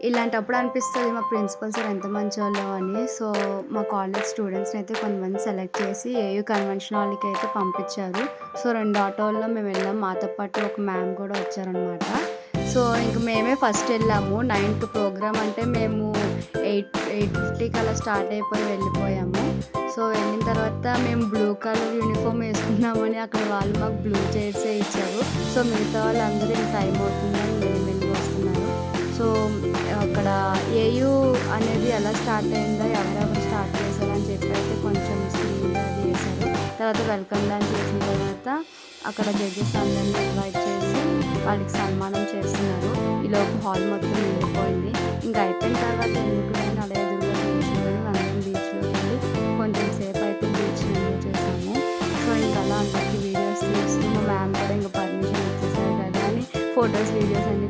ఇలాంటప్పుడు అనిపిస్తది మా ప్రిన్సిపల్ సార్ ఎంత మంచోళ్ళో అని. సో, మా కాలేజ్ స్టూడెంట్స్‌ని అయితే కొంతమంది సెలెక్ట్ చేసి ఏయూ కన్వెన్షన్ హాల్‌కి అయితే పంపించారు. సో, 2 ఆటోల్లో మేమెళ్ళాం. మాతో పాటు ఒక మ్యామ్ కూడా వచ్చారనమాట. సో, ఇంక మేమే ఫస్ట్ ఎళ్ళాము. 9కి ప్రోగ్రామ్ అంటే మేము 8:50కి అలా స్టార్ట్ అయిపోయి వెళ్ళిపోయాము. సో, వెళ్ళిన తర్వాత మేము బ్లూ కలర్ యూనిఫార్మ్ వేసుకున్నామని అక్కడ వాళ్ళు మాకు బ్లూ చైర్సే ఇచ్చారు. సో, మిగతా వాళ్ళందరూ ఇంక టైం అవుతుందని మెల్లిమెల్లిగా వస్తున్నారు. సో, అక్కడ ఏయూ అనేది ఎలా స్టార్ట్ అయిందో, ఎవరెవరు స్టార్ట్ చేశారని చెప్పి అయితే కొంచెం స్క్రీన్ అది వేశారు. తర్వాత వెల్కమ్ డాన్స్ చేసిన తర్వాత అక్కడ జడ్జెస్ అందరిని ఇన్వైట్ చేసి వాళ్ళకి సన్మానం చేస్తున్నారు. ఈలోపు హాల్ మొత్తం నిండిపోయింది. ఇంక అయిపోయిన తర్వాత ఎందుకులే అని అలా ఎదురుగా కూర్చుని అందరం బీచ్‌లోకి వెళ్ళి కొంచెం సేపు అయితే బీచ్‌ని ఎంజాయ్ చేసాము. సో, ఇంక అలా అందరికీ వీడియోస్ తీస్తూ మా మ్యామ్ కూడా ఇంక పర్మిషన్ ఇచ్చేసారు కదా అని ఫొటోస్, వీడియోస్ అన్నీ